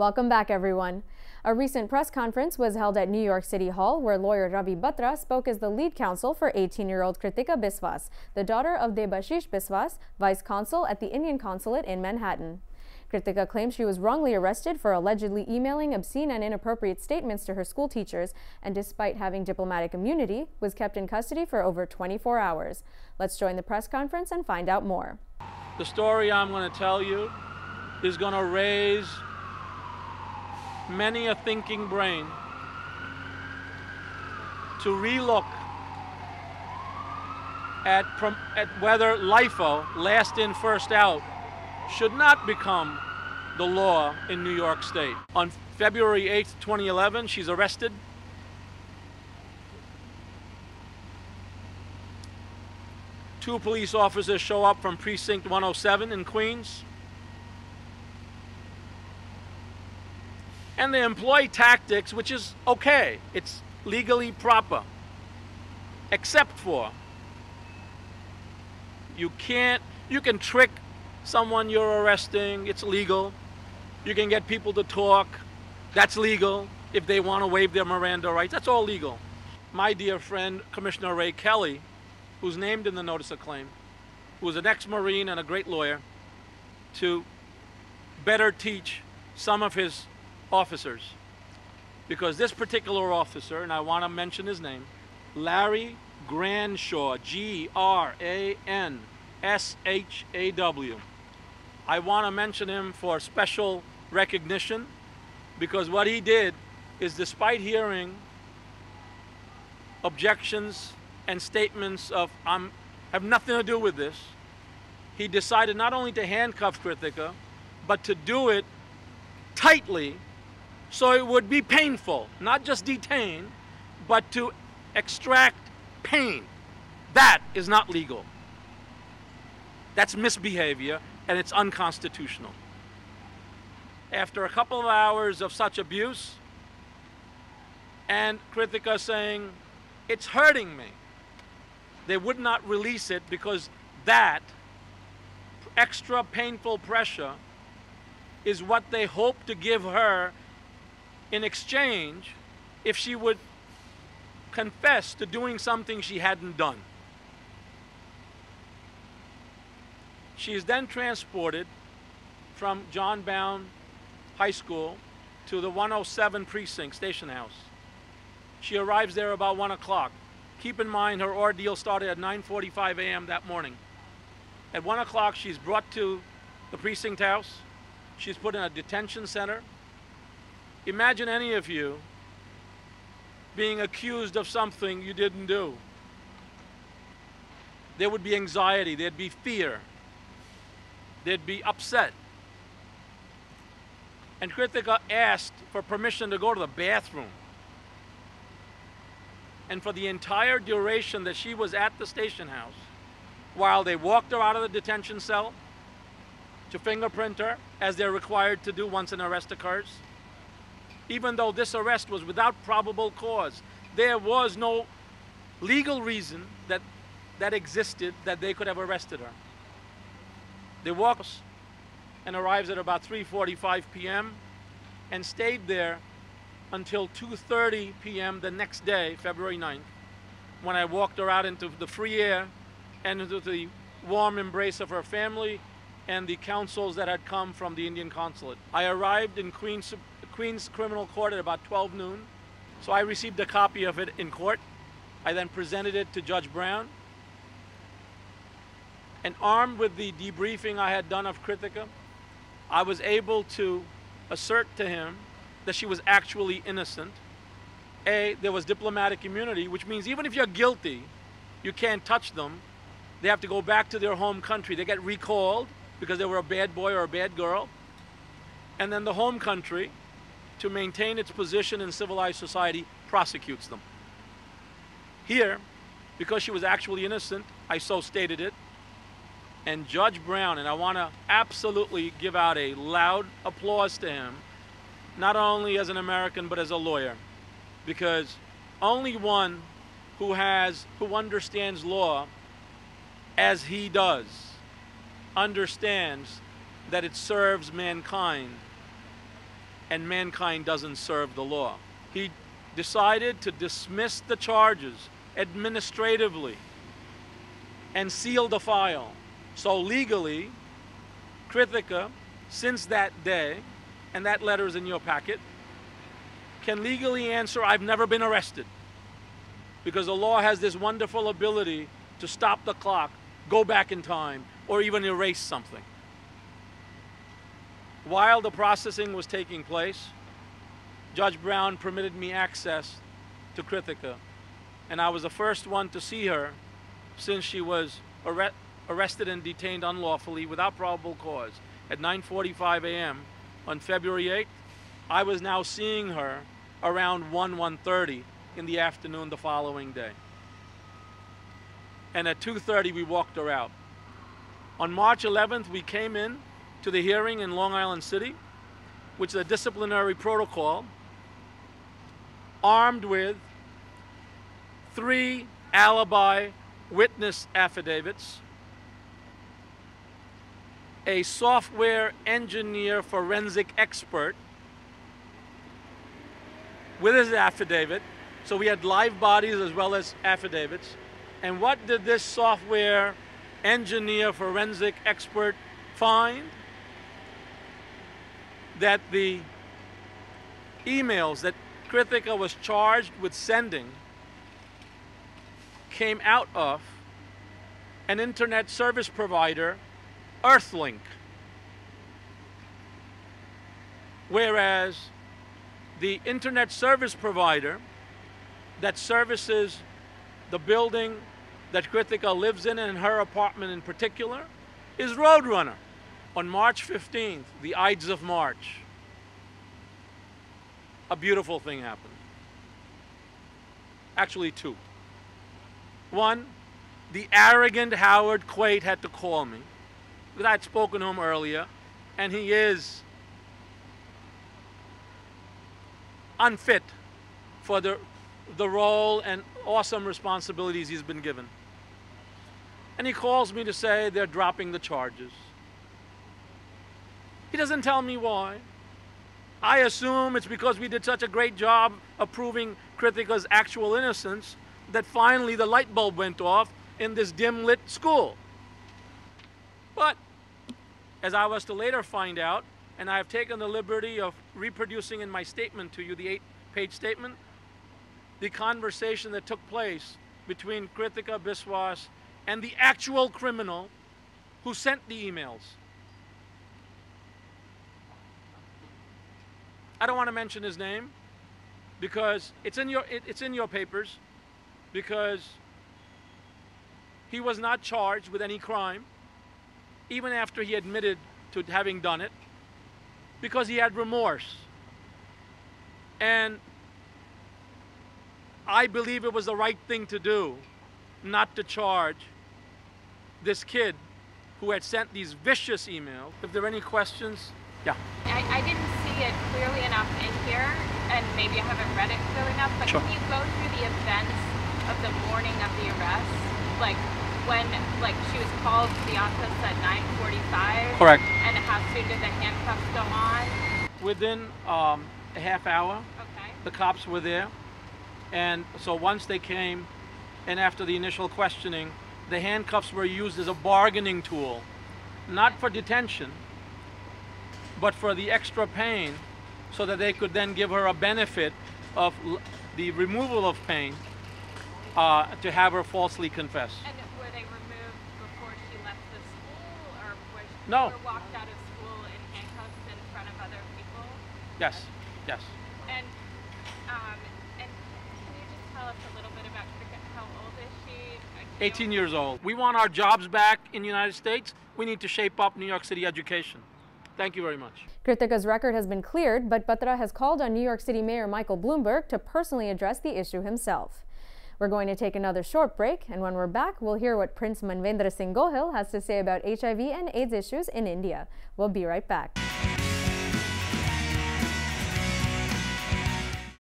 Welcome back, everyone. A recent press conference was held at New York City Hall, where lawyer Ravi Batra spoke as the lead counsel for 18-year-old Kritika Biswas, the daughter of Debashish Biswas, vice consul at the Indian consulate in Manhattan. Kritika claims she was wrongly arrested for allegedly emailing obscene and inappropriate statements to her school teachers, and despite having diplomatic immunity, was kept in custody for over 24 hours. Let's join the press conference and find out more. The story I'm going to tell you is going to raise many a thinking brain to relook at whether LIFO, last in, first out, should not become the law in New York State. On February 8th, 2011, she's arrested. Two police officers show up from Precinct 107 in Queens. And they employ tactics, which is okay. It's legally proper. Except for, you can trick someone you're arresting, it's legal. You can get people to talk, that's legal. If they want to waive their Miranda rights, that's all legal. My dear friend, Commissioner Ray Kelly, who's named in the notice of claim, who was an ex-Marine and a great lawyer, to better teach some of his officers. Because this particular officer, and I want to mention his name, Larry Granshaw, Granshaw. I want to mention him for special recognition because what he did is, despite hearing objections and statements of have nothing to do with this, he decided not only to handcuff Kritika, but to do it tightly so it would be painful, not just detain, but to extract pain. That is not legal. That's misbehavior, and it's unconstitutional. After a couple of hours of such abuse, and Kritika saying, "It's hurting me," they would not release it because that extra painful pressure is what they hope to give her in exchange if she would confess to doing something she hadn't done. She is then transported from John Bowne High School to the 107 Precinct Station House. She arrives there about 1 o'clock. Keep in mind her ordeal started at 9:45 a.m. that morning. At 1 o'clock she's brought to the precinct house. She's put in a detention center. Imagine any of you being accused of something you didn't do. There would be anxiety, there'd be fear, they'd be upset. And Kritika asked for permission to go to the bathroom. And for the entire duration that she was at the station house, while they walked her out of the detention cell to fingerprint her, as they're required to do once an arrest occurs, even though this arrest was without probable cause, there was no legal reason that existed that they could have arrested her. They walked and arrives at about 3:45 p.m. and stayed there until 2:30 p.m. the next day, February 9th, when I walked her out into the free air and into the warm embrace of her family and the counsels that had come from the Indian consulate. I arrived in Queens Criminal Court at about 12 noon, so I received a copy of it in court. I then presented it to Judge Brown. And armed with the debriefing I had done of Kritika, I was able to assert to him that she was actually innocent. There was diplomatic immunity, which means even if you're guilty, you can't touch them. They have to go back to their home country. They get recalled because they were a bad boy or a bad girl. And then the home country, to maintain its position in civilized society, prosecutes them. Here, because she was actually innocent, I so stated it. And Judge Brown, and I want to absolutely give out a loud applause to him, not only as an American but as a lawyer, because only one who understands law as he does understands that it serves mankind and mankind doesn't serve the law. He decided to dismiss the charges administratively and seal the file. So legally, Krithika, since that day, and that letter is in your packet, can legally answer, I've never been arrested. Because the law has this wonderful ability to stop the clock, go back in time, or even erase something. While the processing was taking place, Judge Brown permitted me access to Krithika, and I was the first one to see her since she was arrested and detained unlawfully without probable cause at 9:45 a.m. on February 8th. I was now seeing her around 1:30 in the afternoon the following day. And at 2:30 we walked her out. On March 11th we came in to the hearing in Long Island City, which is a disciplinary protocol, armed with 3 alibi witness affidavits, a software engineer forensic expert with his affidavit. So we had live bodies as well as affidavits. And what did this software engineer forensic expert find? That the emails that Krithika was charged with sending came out of an internet service provider, Earthlink. Whereas the internet service provider that services the building that Krithika lives in and her apartment in particular is Roadrunner. On March 15th, the Ides of March, a beautiful thing happened. Actually, 2. 1, the arrogant Howard Quaid had to call me, because I had spoken to him earlier, and he is unfit for the role and awesome responsibilities he's been given. And he calls me to say they're dropping the charges. He doesn't tell me why. I assume it's because we did such a great job of proving Krithika's actual innocence that finally the light bulb went off in this dim-lit school. But, as I was to later find out, and I have taken the liberty of reproducing in my statement to you, the 8-page statement, the conversation that took place between Krithika Biswas and the actual criminal who sent the emails. I don't want to mention his name because it's in your papers, because he was not charged with any crime, even after he admitted to having done it, because he had remorse. And I believe it was the right thing to do not to charge this kid who had sent these vicious emails. If there are any questions, yeah. I didn't see it clearly enough in here, and maybe I haven't read it clearly enough, but Sure. Can you go through the events of the morning of the arrest? Like when she was called to the office at 9:45? Correct. And how soon did the handcuffs go on? Within a half hour, Okay. the cops were there. And so once they came, and after the initial questioning, the handcuffs were used as a bargaining tool, not for detention, but for the extra pain, so that they could then give her a benefit of the removal of pain to have her falsely confess. And were they removed before she left the school, or was she No. walked out of school in handcuffs in front of other people? Yes, yes. And can you just tell us a little bit about Krithika? How old is she? 18 years old. We want our jobs back in the United States. We need to shape up New York City education. Thank you very much. Krithika's record has been cleared, but Batra has called on New York City Mayor Michael Bloomberg to personally address the issue himself. We're going to take another short break, and when we're back, we'll hear what Prince Manvendra Singh Gohil has to say about HIV and AIDS issues in India. We'll be right back.